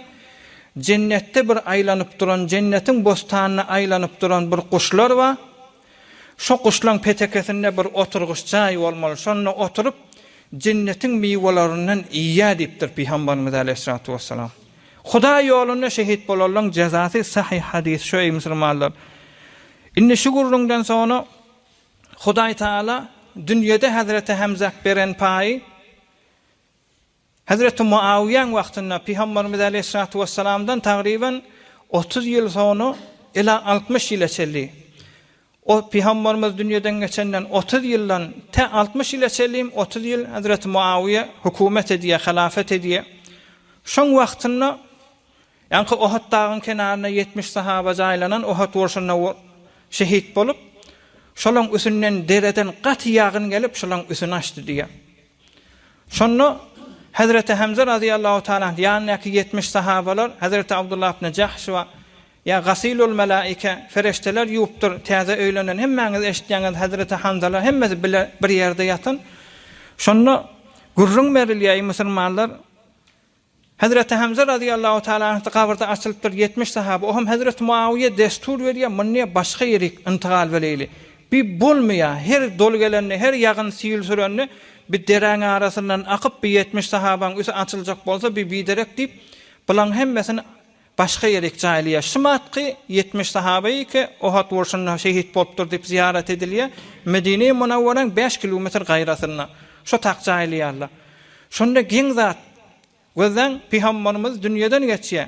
Cennetde bir aýlanyp duran, cennetiň bostanyna aýlanyp duran bir kuşlar var. Şo kuşlaryň petekesinde bir oturguş jaý bolmaly. Şonda oturup cennetiň meýwelerinden iýä diýipdir Peygamberimiz Aleyhissalatu vesselam. Hudaý ýoluna şehit bolanlaryň jazasy sahih hadis şu ey musulmanlar. Indi şu gurrundan sonra Hudaý Taala dünyada Hazreti Hamza beren paý Hazreti Muawiýanyň wagtynda Peygamberimiz Aleyhissalatu vesselamdan tagriban 30 ýyl sonra ila 60 ýyl geçeli. O Peygamberimiz dünýeden geçenden 30 ýyldan te 60 ýyl geçeli 30 ýyl Hazreti Muawiýa hukumet edýär, halafet edýär. Şoň wagtynda ýa-ni Uhud dagynyň kenaryna 70 sahaba jaýlanan Uhud wurşunda şehit bolup şolaň üsünden dereden gaty ýagyn gelip şolaň üsüni açdy diýär. Şonda Hazreti Hamza radıyallahu taala ýanyňky 70 sahabalar Hazreti Abdullah ibn Jahş we ya gasilul melaike ferişteler ýupdyr täze öýlenen hemmeňiz eşitýäňiz Hazreti Hamzalar hemmesi bir ýerde ýatan. Şonda gurrun berilýär musulmanlar. Hazreti Hamza radıyallahu taala kabirde açylypdyr 70 sahaba. O hem Hazreti Muawiye destur berýär, munne başga ýere intiqal beleli. Bir bolmaýar, her dolgelenni, her ýagyn siýil sürenni bir dereň arasyndan akyp bir 70 sahabaň üse açyljak bolsa bir biderek diýip bulan hemmesini başga ýere jaýlaýar. Şumatky 70 sahabaý ki Uhud wurşunda şehit bolupdyr diýip ziyaret edilýär. Medine-i Munawwaraň 5 kilometr gaýrasyna şo tak jaýlaýarlar. Şonda giň zat gözden Peygamberimiz dünýeden geçýär.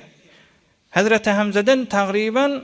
Hazreti Hamza'dan tagriban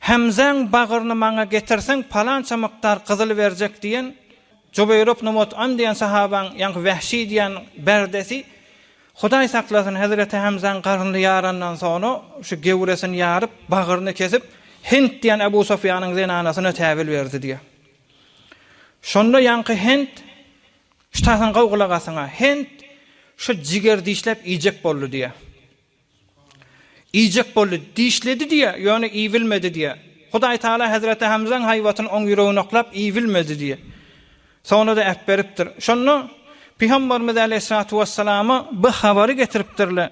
Hemzäň bagyryny maňa getirseň palança mykdar gyzyl berjek diýen Jubayr ibn Mut'im diýen sahabaň, ýa-ni Vahşi diýen berdesi Hudaý saklasyn Hazreti Hamzan garnyny yarandan soňra şu gewresini ýaryp bagyryny kesip Hind diýen Abu Sufyanyň zenanasyna täwil berdi diýe. Şonda ýa-ni Hind ştatyň gowgulagasyna Hind şu jiger dişlep ýejek boldy diýe. Ýejek boldy dişledi diýe, ýöne iýilmedi diýe. Hudaý Taala Hazreti Hamzan haýwatyny oň ýüregine oklap iýilmedi diýe. Sonra da äp beripdir. Şonu Peygamberimiz Aleyhissalatu vesselam'a bu habary getiripdirler.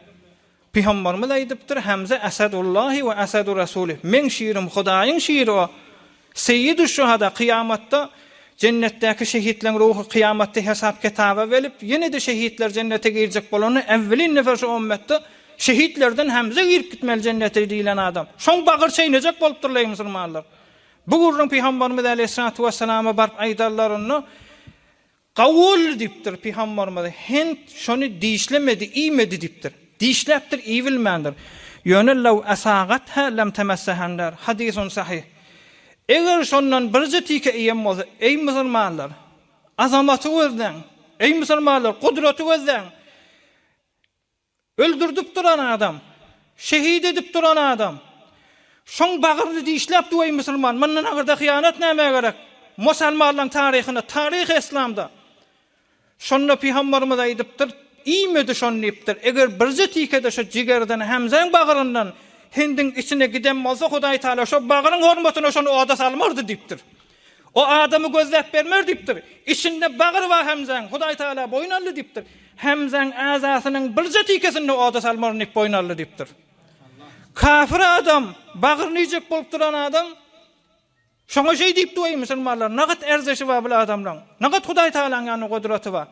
Peygamberimiz aýdypdyr, Hamza Asadullahi we Asadu Rasulih. Men şiirim Hudaýyň şiiri o. Seyyidüş şuhada kıyamatda cennetdäki şehitlerin ruhu kıyamatda hesap kitaba verip yine de şehitler cennete girecek bolany evvelin nefesi ummetde şehitlerden Hamza girip gitmeli cennete diýilen adam. Şoň bagyr çeýnejek bolupdyrlar musulmanlar. Bu gurrun Peygamberimiz Aleyhissalatu vesselam'a barp aýdarlaryny Qawul dipdir Peygamberimiz. Hind şonu dişlemedi, iýmedi dipdir. Dişlepdir, iýilmändir. Ýöne law asagatha lam tamassahanlar. Hadisun sahih. Eger şondan bir jetike iýem bolsa, ey musulmanlar, azamaty gözden, ey musulmanlar, kudraty gözden öldürdip duran adam, şehit edip duran adam. Şoň bagyryny dişläp duýy musulman, mandan agyrda hyýanat näme gerek? Musulmanlaryň taryhyna, taryhy İslamda. Şonda Peygamberimiz aýdypdyr, iýmedi şonu diýipdir. Eger bir jetikede şu jigerden Hamzaň bagyryndan Hindin içine giden bolsa Hudaý Taala şo bagyryň hormatyna şonu oda salmardy diýipdir. O adamy gözläp bermer diýipdir. İçinde bagyr we Hamzaň Hudaý Taala boýnally diýipdir. Hamzaň azasynyň bir jetikesini oda salmarny boýnally diýipdir. Kafir adam, bagyryny ýejek bolup duran adam şoňa şey diýip duýy musulmanlar, nagat erzeşi we bu adamlaryň, nagat Hudaý Taalaň ýany gudraty we.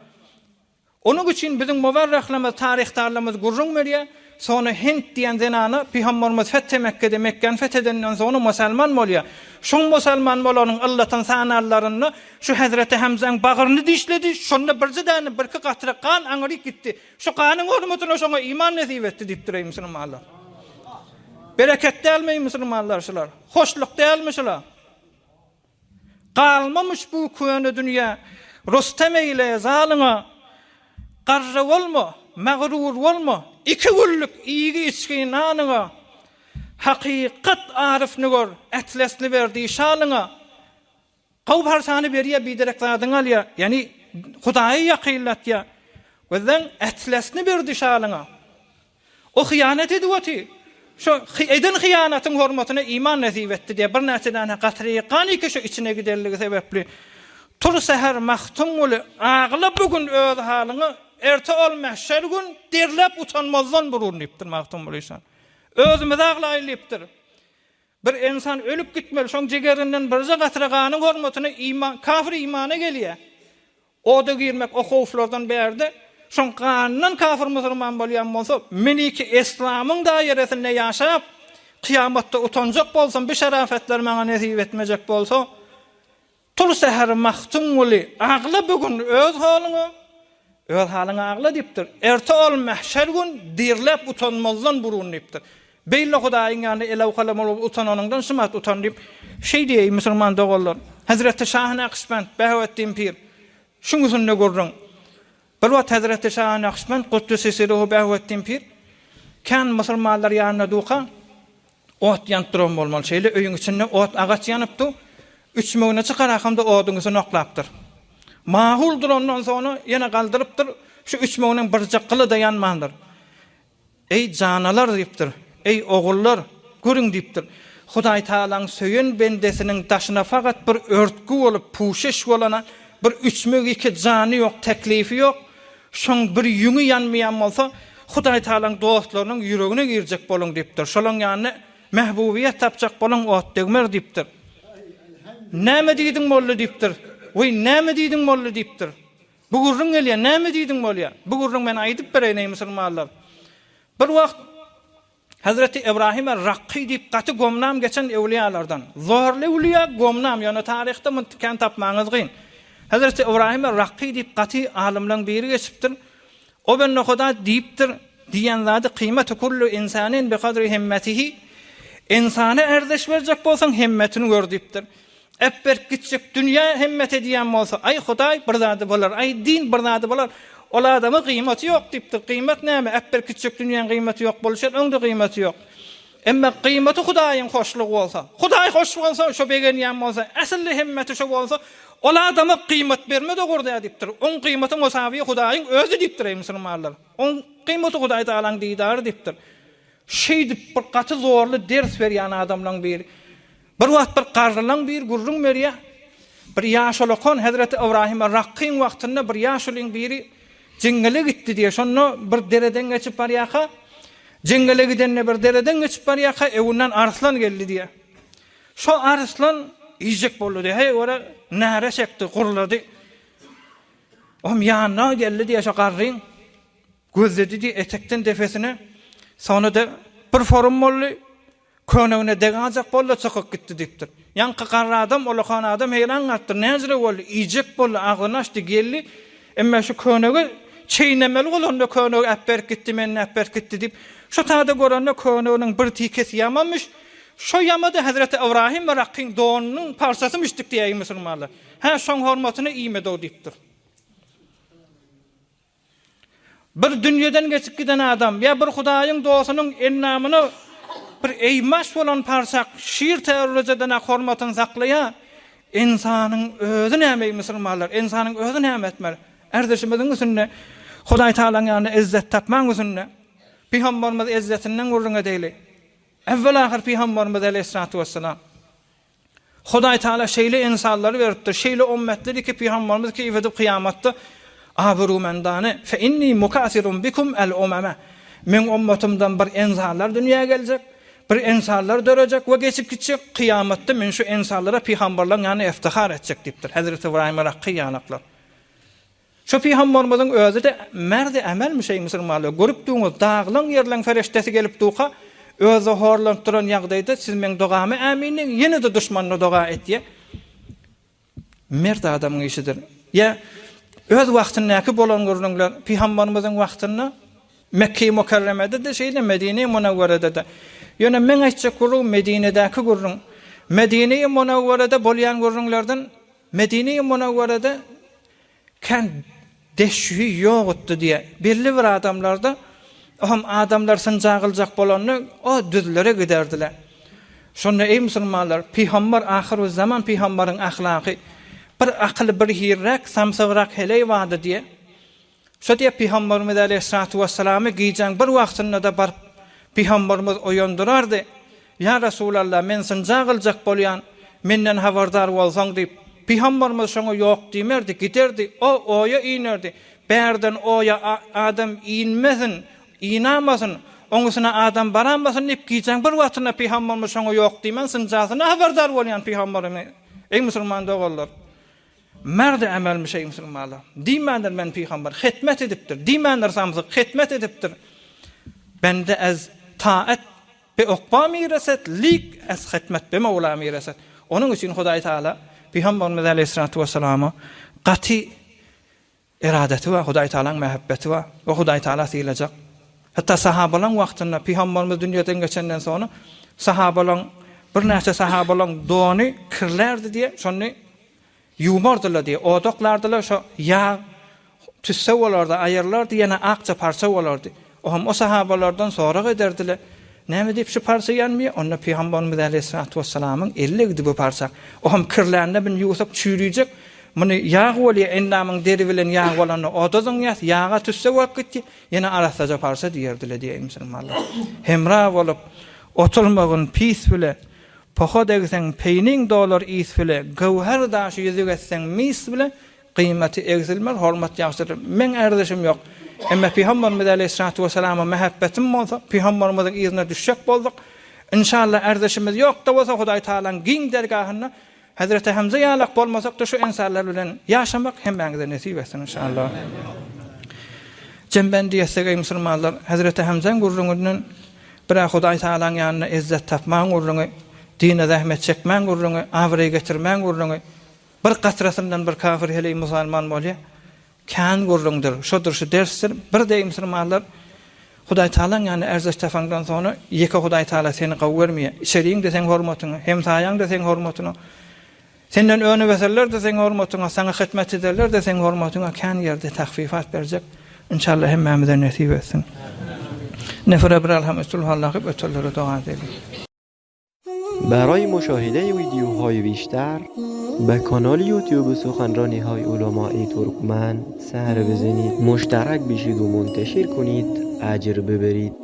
Onuň üçin biziň muwarrahlarymyz, taryhdarlarymyz gurrun berýär. Sonra Hind diýen zenany Peygamberimiz fethe Mekke'de Mekke'ni fetheden sonra musulman bolýar. Şoň musulman bolanyň Allah'tan sanarlaryny şu Hazreti Hamzaň bagyryny dişledi. Şonda bir zedany bir qatra kan aňyryp gitdi. Şu kanyň hormatyna şoňa iman nesip etdi diýipdir musulmanlar. Bereket dälmeýi musulmanlar şular. Hoşluk dälmi şular. Qalmamış bu köne dünýä. Rustem eyle zalyňa garry bolma, magrur bolma. İki günlük iýigi içki nanyňa hakykat arifni gör, etlesni berdi şalyňa. Gowp harsany berýär biderek zadyň alýar. Yani Hudaýy ýakynlatýar. Gözden etlesni berdi şalyňa. O hyýanet edýäti. Şu eden hyýanatyň hormatyna iman nesip etdi diye bir näçeden gatry qany ki şu içine giderligi sebepli. Tur seher mahtum uly agla bugün öz halyňy erte olmaz gün derlep utanmazdan burunlayıptır mahtum bolýan. Özüme daglaýlypdyr. Bir insan ölüp gitmeli, şoň jegerinden birje gatyraganyň hormatyna iman, kafir imana gelýär. O da girmek o howflardan berdi. Şoň kandan kafir musulman bolýan bolsa, meniki İslamyň daýeresinde ýaşap, kıyamatda utanjak bolsam, bir şerafetler maňa nesip etmejek bolsa, tur seher mahtum uly agla bugün öz halyňy öz halyňy agla diýipdir. Erte ol mahşer gün dirlep utanmazdan burunlypdyr. Beýle Hudaýyň ýany elew kalam bolup utananyndan şymat utan diýip şey diýip musulman dogollar. Hazreti Şah Nakşibend Behawetdin Pir şuňusyny görüň. Bir wagt Hazreti Şah Nakşibend Kuddüs Sirruhu Behawetdin Pir kan musulmanlar ýanyna duqa ot ýantyran bolmaly. Şeýle öýüň içinde ot agaç ýanypdy. 3 möňüne çykarakamda oduňyzy noklapdyr. Mahuldur ondan sonra yine kaldırypdyr. Şu 3 möňüň bir jakyly da ýanmandyr. Ey janalar diýipdir. Ey ogullar, görüň diýipdir. Hudaý Taalaň söýen bendesiniň daşyna fakat bir örtgü bolup puşeş bolana bir 3 möň iki jany ýok, teklifi ýok. Şoň bir ýüňi ýanmaýan bolsa, Hudaý Taalaň dostlarynyň ýüregine girjek boluň diýipdir. Şolaň ýany mehbubiýet tapjak boluň ot degmer diýipdir. Näme diýdiň bolly diýipdir. Oy näme diýdiň bolly diýipdir. Bu gurrun gelýär, näme diýdiň bolýar? Bu gurrun men aýdyp bereýin musulmanlar. Bir wagt Hazreti İbrahim Rakky diýip gaty gomnam geçen ewliýalardan. Zorly ewliýa gomnam, ýani taryhda müntikan tapmaňyz gyn. Hazreti İbrahim Rakky diýip gaty alimlaryň biri geçipdir. O ben nohada diýipdir, diýen zady kıymetu kullu insanin bi kadri himmetihi. insana erdeş verecek bolsaň himmetini gör dipdir. Epber gitjek dünýä himmet ediýän bolsa, ay Hudaý bir zady bolar, ay din bir zady bolar. Ol adama kıymeti ýok dipdir. Kıymet näme? Epber gitjek dünýäň kıymeti ýok bolşar, öňde kıymeti ýok. Emma kıymeti Hudaýyň hoşlugy bolsa, Hudaý hoş bolsa, şo begen ýan bolsa, asly himmeti şo bolsa, ol adama kıymet bermede gurda dipdir. On kıymeti musawy Hudaýyň özü dipdir musulmanlar. On kıymeti Hudaý Taalaň diýdary dipdir. Şeýdip bir gaty zorly ders berýän adamlaryň biri. Bir wagt bir garrylaň bir gurrun berýär. Bir ýaşolakon Hazreti Ibrahim Raqqyn wagtynda bir ýaşolyň biri jingile gitdi diýe. Şonu bir dereden geçip barýaka, jingile gidenne bir dereden geçip barýaka, ewunden arslan geldi diýe. Şo arslan ýyjek boldy. Hey, ora näre çekdi, gurlady. Om ýanyna geldi diýe şo garryň. Gözledi diýe etekden defesine. Sonra da bir forum boldy. Könüne degajak boldy, çykyp gitdi dipdir. Ýanky garry adam, olakan adam heýran gatdy. Näzire boldy? Ýyjek boldy, aglyny açdy geldi. Emma şu könüge çeýnemeli bolanda könüge äpber gitdi, men äpber gitdi dip. Şo taýda görende könüniň bir tikesi ýamamış. Şo ýamady Hazreti Ibrahim we Raqqyn doğunyň parsasy müşdik diýär musulmanlar. Ha, şoň hormatyny iýmedi o dipdir. Bir dünýeden geçip giden adam ya bir Hudaýyň dostunyň ennamyny bir eýmaş bolan parsak şiir terörlejeden hormatyny saklaýa, insanyň özü näme musulmanlar, insanyň özü näme etmeli? Erdeşimiziň üstünde Hudaý Taalaň ýanyna izzet tapmaň üstünde Peygamberimiz izzetinden gurrun edeýli. Evvel ahir Peygamberimiz aleyhissalatu vesselam Hudaý Taala şeýle insanlary beripdir, şeýle ummetleri ki Peygamberimiz ki edip kıyamatda abru mendane fe inni mukasirun bikum el umama. Men ummetimden bir insanlar dünýäge geljek, bir insanlar dörejek we geçip gitjek. Kıyamatda men şu insanlara Peygamberler ýany iftihar etjek dipdir. Hazreti Ibrahim Raqqy ýanaklar. Şu Peygamberimizin özü de merde emelmi şey musulmanlar. Görüp duňuz dağlaň ýerleň fereştesi gelip duqa, özü horlanıp duran ýagdaýda siz men dogamy äminin ýene de düşmanyna doga etdi. Merde adamyň işidir. Ya öz wagtyndaky bolan görnüňler Peygamberimizin wagtyna Mekke-i Mukarremede de şeýle Medine-i Munawwarada da. Ýöne men aýtjak gurrun Medine'däki gurrun. Medine-i Munawwarada bolýan gurrunlardan Medine-i Munawwarada kan deşwi ýokdy diýe. Belli bir adamlarda hem adamlar sınjagıljak bolanyny o düzlere giderdiler. Şonda ey musulmanlar, Peygamber ahir zaman Peygamberiň ahlaky bir akly bir hirrak, samsagrak hele wady diýe. Şo diýe Peygamberimiz aleyhissalatu vesselam giýjän bir wagtynda da bar Peygamberimiz oýandyrardy. Ya Resulallah, men sınjagıljak bolýan, menden habardar bolsaň diýip Peygamberimiz şoňa ýok diýmerdi, giderdi. O oýa inerdi. Berden oýa adam inmesin, inamasyn, oňusyna adam baranmasyn diýip giýjän bir wagtynda Peygamberimiz şoňa ýok diýmen, sınjasyna habardar bolýan Peygamberimiz. Ey musulman dogallar. Merde emelmi şey musulmanlar. Diýmendir men Peygamber hitmet edipdir. Diýmendir samsyk hitmet edipdir. Bende ez taat be okba miraset, lik ez hitmet be Mawla miraset. Onun üçin Hudaý Taala Peygamberimiz aleyhissalatu vesselam qati iradeti we Hudaý Taalaň mehabbeti we Hudaý Taala diýiljek. Hatta sahabalaň wagtynda Peygamberimiz dünýeden geçenden sonra sahabalaň bir näçe sahabalaň dony kirlerdi diye şonu yumardylar diye. Odaklardylar şo ýa tüsse bolardy, aýarlardy, ýene akça parça bolardy. O sahabalardan sonra ederdiler. Näme diýip şu parça ýanmy? Onda Peygamberimiz aleyhissalatu vesselamyň elle gidi bu parça. O hem kirlerinde bin ýuwsap çürüýjek. Muny ýag bolýar, endamyň deri bilen ýag bolany odazyň ýa ýaga tüsse bolup gitdi. Ýene arasaja parça diýerdiler diýe musulmanlar. Hemra bolup oturmagyn pis bile, poha degsen peýniň dolar is bile, gowher daşy ýüzüge etsen mis bile kıymeti egzilmer, hormat ýagşyr. Men erdeşim ýok. Emma Peygamberimiz aleyhissalatu vesselam'a mehabbetim bolsa, Peygamberimizin izine düşecek bolsak, inşallah erdeşimiz ýok da bolsa Hudaý Taalaň giň dergahyna Hazreti Hamza ýalak bolmasak da şu insanlar bilen ýaşamak hemmäňize nesip etsin inşallah. Jembendi ýetsek musulmanlar, Hazreti Hamzaň gurrundan bir Hudaý Taalaň ýanyna izzet tapmaň gurruny, dine zähmet çekmäň gurruny, awry getirmäň gurruny, bir gatrasyndan bir kafir hele musulman bolýar. Kan gurrundur. Şodur şu dersler bir de musulmanlar Hudaý Taala yani erzek tafandan sonra ýeke Hudaý Taala seni gawy görmeýär. İçeriň de sen hormatyna, hem saýaň da sen hormatyna. Senden öňe beserler de sen hormatyna, sana hyzmat ederler de sen hormatyna kan ýerde tahfifat berjek. İnşallah hemmemize nasip etsin. Nefre bir alhamdulillah ötellere dua edelim. برای مشاهده ویدیوهای بیشتر به کانال یوتیوب سخنرانی های علمای ترکمن سر بزنید، مشترک بشید و منتشر کنید، اجر ببرید.